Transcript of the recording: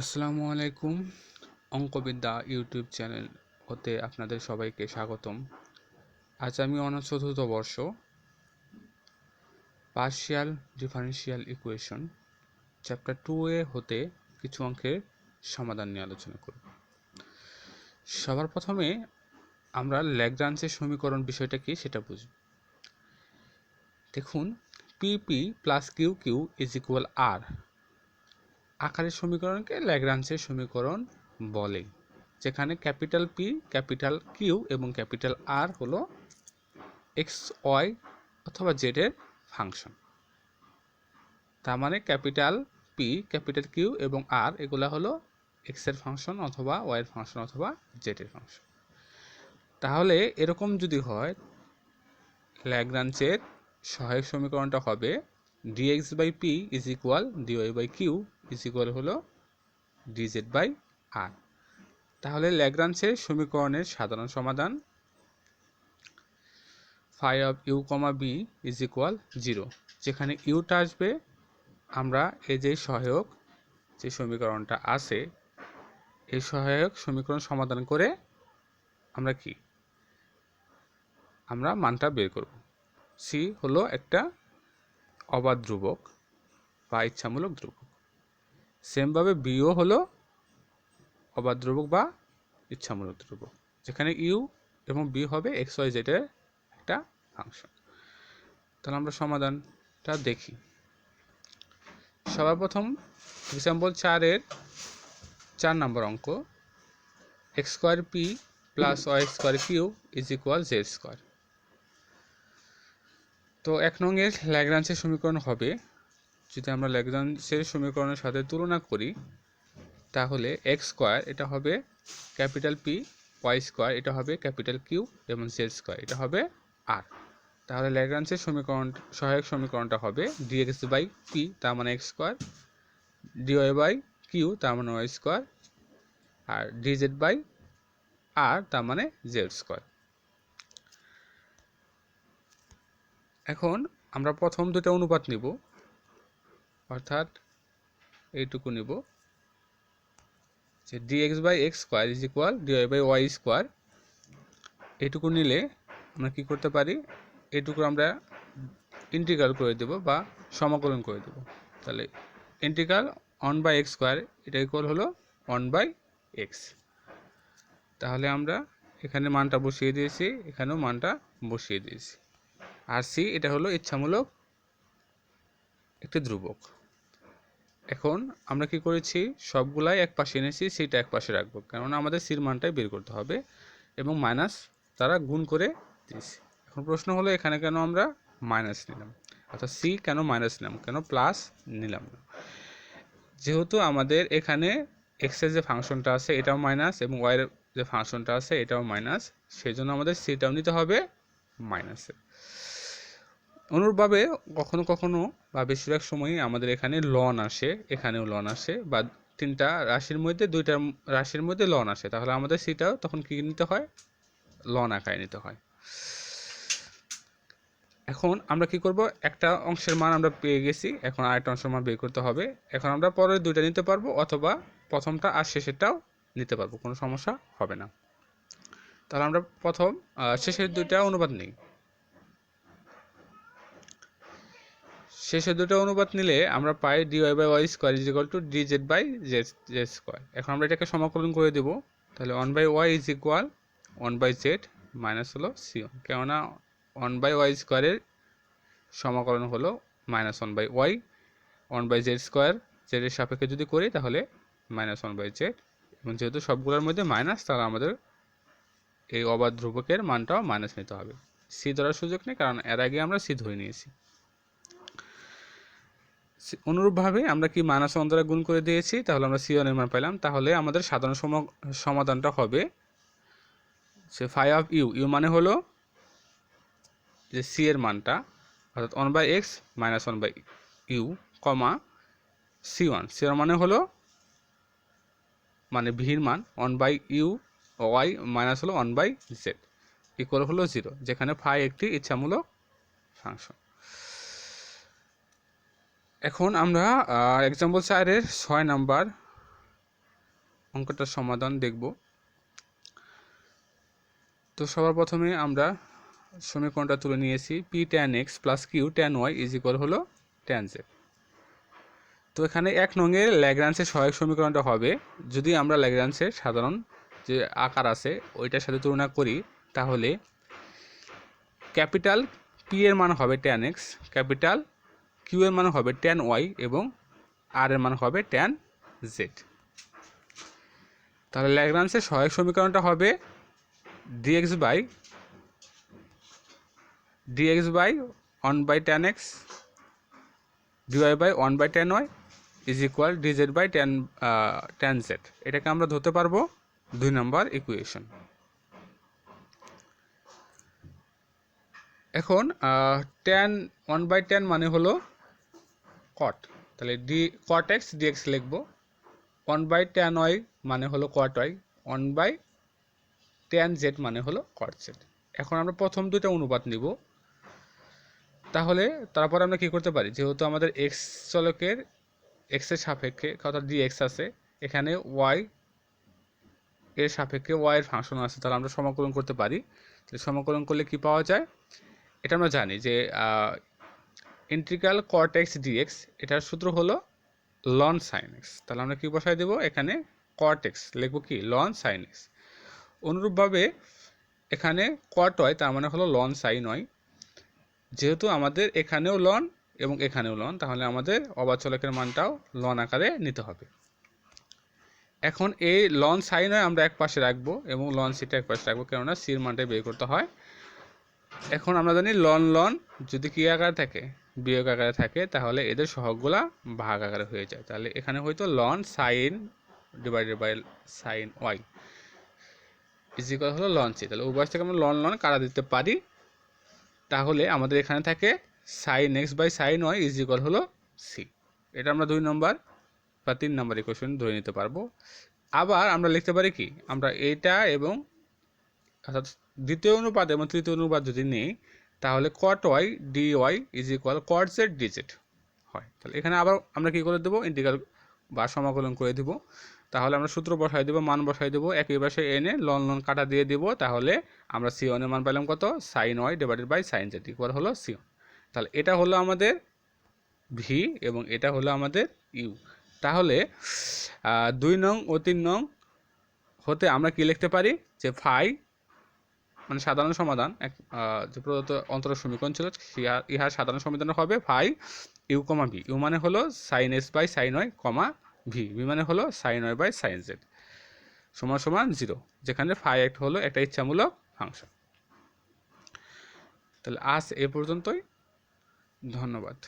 আসসালামু আলাইকুম। অঙ্কবিদ্যা YouTube channel হতে আপনাদের সবাইকে স্বাগতম। আজ আমি অনার্স চতুর্থ বর্ষ পার্শিয়াল ডিফারেনশিয়াল ইকুয়েশন চ্যাপ্টার 2 হতে কিছু অঙ্কের সমাধান নিয়ে আলোচনা করব। সবার প্রথমে আমরা ল্যাগ্রাঞ্জের সমীকরণ বিষয়টা কি সেটা বুঝব। দেখুন, P P plus Q Q is equal R আকারের সমীকরণকে ল্যাগ্রাঞ্জের সমীকরণ বলে, যেখানে ক্যাপিটাল পি, ক্যাপিটাল কিউ এবং ক্যাপিটাল আর হলো এক্স ওয়াই অথবা জেড এর ফাংশন। তার মানে ক্যাপিটাল পি, ক্যাপিটাল কিউ এবং আর এগুলা হলো এক্স এর ফাংশন অথবা ওয়াই এর ফাংশন অথবা জেড এর ফাংশন। তাহলে এরকম যদি হয়, ল্যাগ্রাঞ্জের সহায়ক সমীকরণটা হবে dx by p is equal dy by q is equal হলো dz বাই আর। তাহলে ল্যাগ্রাঞ্জের সমীকরণের সাধারণ সমাধান phi of u, b is equal 0, যেখানে ইউটা আসবে আমরা এই যে সহায়ক যে সমীকরণটা আছে এই সহায়ক সমীকরণ সমাধান করে আমরা মানটা বের করব। সি হলো একটা অবাধ ধ্রুবক বা ইচ্ছামূলক ধ্রুবক, সেমভাবে বিও হলো অবাধ ধ্রুবক বা ইচ্ছামূলক ধ্রুবক, যেখানে ইউ এবং বি হবে এক্স ওয়াই জেড এর একটা ফাংশন। তাহলে আমরা সমাধানটা দেখি। সর্বপ্রথম এক্সাম্পল 4-এর 4 নম্বর অঙ্ক, x square p plus y square q is equal z square. তো 1 নংয়ের ল্যাগ্রাঞ্জের সমীকরণ হবে, যদি আমরা ল্যাগ্রাঞ্জের সমীকরণের সাথে তুলনা করি তাহলে এক্স স্কোয়ার এটা হবে ক্যাপিটাল পি, ওয়াই স্কোয়ার এটা হবে ক্যাপিটাল কিউ এবং জেড স্কোয়ার এটা হবে আর। তাহলে ল্যাগ্রাঞ্জের সমীকরণ সহায়ক সমীকরণটা হবে ডিএক্স বাই পি তার মানে X square, D Y by Q তার মানে ওয়াই স্কোয়ার, আর ডিজেড বাই আর তার মানে জেড স্কোয়ার। এখন আমরা প্রথম দুটো অনুপাত নিব, অর্থাৎ এইটুকু নিব যে dx by x square is equal dy by Y square. এইটুকু নিলে আমরা কি করতে পারি, এইটুকু আমরা ইন্টিগ্রাল করে দেব বা সমাকলন করে দেব। তাহলে ইন্টিগ্রাল 1 বাই এক্স স্কোয়ার এটা ইকুয়াল হলো 1 বাই এক্স। তাহলে আমরা এখানে মানটা বসিয়ে দিয়েছি, এখানেও মানটা বসিয়ে দিয়েছি। আর সি এটা হলো ইচ্ছামূলক একটি ধ্রুবক। এখন আমরা কি করেছি, সবগুলাই এক পাশে এনেছি, সিটা এক পাশে রাখবো, কেননা আমাদের সির মানটাই বের করতে হবে এবং মাইনাস তারা গুণ করে দিয়েছি। এখন প্রশ্ন হলো এখানে কেন আমরা মাইনাস নিলাম, অর্থাৎ সি কেন মাইনাস নিলাম, কেন প্লাস নিলাম না? যেহেতু আমাদের এখানে এক্সের যে ফাংশনটা আছে এটাও মাইনাস এবং ওয়াইয়ের যে ফাংশনটা আছে এটাও মাইনাস, সেই জন্য আমাদের সিটাও নিতে হবে মাইনাসে। অনুরূপভাবে কখনো কখনো বা বেশিরভাগ সময়ই আমাদের এখানে লন আসে, এখানেও লন আসে, বা তিনটা রাশির মধ্যে দুইটা রাশির মধ্যে লন আসে, তাহলে আমাদের সিটাও তখন কি নিতে হয়, লন আকারে নিতে হয়। এখন আমরা কি করব, একটা অংশের মান আমরা পেয়ে গেছি, এখন আরেকটা অংশের মান বের করতে হবে। এখন আমরা পরের দুইটা নিতে পারবো অথবা প্রথমটা আর শেষেরটাও নিতে পারবো, কোনো সমস্যা হবে না। তাহলে আমরা প্রথম শেষের দুইটা অনুপাত নিই। শেষের দুটো অনুপাত নিলে আমরা পাই D Y by Y square is equal to D Z by Z square. এখন আমরা এটাকে সমাকলন করে দেব, তাহলে 1 by Y is equal 1 by Z minus হলো সি1, কেননা 1 বাই ওয়াই স্কোয়ারের সমাকলন হলো minus 1 by Y, 1 by Z square জেডের সাপেক্ষে যদি করি তাহলে মাইনাস 1 বাই জেড, এবং যেহেতু সবগুলোর মধ্যে মাইনাস তাহলে আমাদের এই অবাধ ধ্রুবকের মানটাও মাইনাস নিতে হবে। সি ধরার সুযোগ নেই, কারণ এর আগে আমরা সি ধরে নিয়েছি। অনুরূপভাবে আমরা কি মাইনাস 1 দ্বারা গুণ করে দিয়েছি, তাহলে আমরা সি এর মান পেলাম। তাহলে আমাদের সাধারণ সমাধানটা হবে সে ফাই অফ ইউ, ইউ মানে হলো যে সি এর মানটা, অর্থাৎ 1 by X minus 1 by U comma C one, C এর মানে হলো মানে ভির মান 1 বাই ইউ ওয়াই মাইনাস হলো 1 বাই জেড ইকুয়াল হলো 0, যেখানে ফাই একটি ইচ্ছামূলক ফাংশন। এখন আমরা এক্সাম্পল 4-এর 6 নাম্বার অঙ্কটার সমাধান দেখব। তো সবার প্রথমে আমরা সমীকরণটা তুলে নিয়েছি, p tan x plus q tan y is equal হলো ট্যান জেড। তো এখানে 1 নংয়ের ল্যাগ্রাঞ্জের সহায়ক সমীকরণটা হবে, যদি আমরা ল্যাগ্রাঞ্জের সাধারণ যে আকার আছে ওইটার সাথে তুলনা করি, তাহলে ক্যাপিটাল পি এর মান হবে ট্যান এক্স, ক্যাপিটাল কিউ এর মান হবে ট্যান ওয়াই এবং আর এর মান হবে ট্যান জেড। তাহলে ল্যাগ্রাঞ্জের সহায়ক সমীকরণটা হবে dx by 1 by tan x dy by 1 by tan y is equal dz by tan z. এটাকে আমরা ধরতে পারবো 2 নম্বর ইকুয়েশন। এখন ট্যান 1 বাই ট্যান মানে হলো কট, তাহলে কট এক্স ডিএক্স লিখবো। 1 বাই ট্যান ওয়াই মানে হলো cot y, 1 by tan z মানে হলো কট জেড। এখন আমরা প্রথম দুইটা অনুপাত নিব, তাহলে তারপর আমরা কি করতে পারি, যেহেতু আমাদের এক্স চলকের এক্সের সাপেক্ষে অর্থাৎ ডিএক্স আছে, এখানে ওয়াই এর সাপেক্ষে ওয়াই এর ফাংশন আছে, তাহলে আমরা সমাকলন করতে পারি। তাহলে সমাকলন করলে কি পাওয়া যায়, এটা আমরা জানি যে ইন্টিগ্রাল কট এক্স ডিএক্স এটার সূত্র হলো লন সাইন এক্স। তাহলে আমরা কি বসাই দেবো, এখানে কট এক্স লিখবো কি লন সাইন এক্স। অনুরূপভাবে এখানে কট ওয়াই তার মানে হলো লন সাইন ওয়াই। যেহেতু আমাদের এখানেও লন এবং এখানেও লন, তাহলে আমাদের অবাধ চলকের মানটাও লন আকারে নিতে হবে। এখন এই লন সাইন ওয়াই আমরা এক পাশে রাখবো এবং লন সিটা এক পাশে রাখবো, কেননা সির মানটা বের করতে হয়। এখন আমরা জানি লন লন যদি কি আকারে থাকে, বিয়োগ আকারে থাকে, তাহলে এদের সহগগুলা ভাগ আকারে হয়ে যায়। তাহলে এখানে হয়তো ln sine divided by sine y is equal হলো লন সি। তাহলে উভয় থেকে আমরা লন লন কাটা দিতে পারি, তাহলে আমাদের এখানে থাকে sine x by sine y is equal হলো সি। এটা আমরা 2 নম্বর বা 3 নম্বর ইকুয়েশন ধরে নিতে পারবো। আবার আমরা লিখতে পারি কি, আমরা এটা এবং অর্থাৎ দ্বিতীয় অনুপাত এবং তৃতীয় অনুপাত যদি নিই, তাহলে cot y d y is equal cot z d z হয়। তাহলে এখানে আবার আমরা কী করে দেবো, ইন্টিগ্রাল বা সমাকলন করে দেবো। তাহলে আমরা সূত্র বসাই দেবো, মান বসাই দেবো, একই পাশে এনে লন লন কাটা দিয়ে দেবো। তাহলে আমরা সি ওয়ানের মান পেলাম কত, sine y divided by sine z equal হলো সি ওয়ান। তাহলে এটা হলো আমাদের ভি এবং এটা হলো আমাদের ইউ। তাহলে 2 নং ও 3 নং হতে আমরা কি লিখতে পারি, যে ফাই মানে সাধারণ সমাধান যে প্রদত্ত অন্তর সমীকরণ ছিল, ইহার সাধারণ সমাধান হবে phi u comma v. U মানে হলো sine s by sine y comma v মানে হলো sine y by sine z সমান সমান 0, যেখানে ফাই একটা হলো একটা ইচ্ছামূলক ফাংশন। তাহলে আজ এ পর্যন্তই, ধন্যবাদ।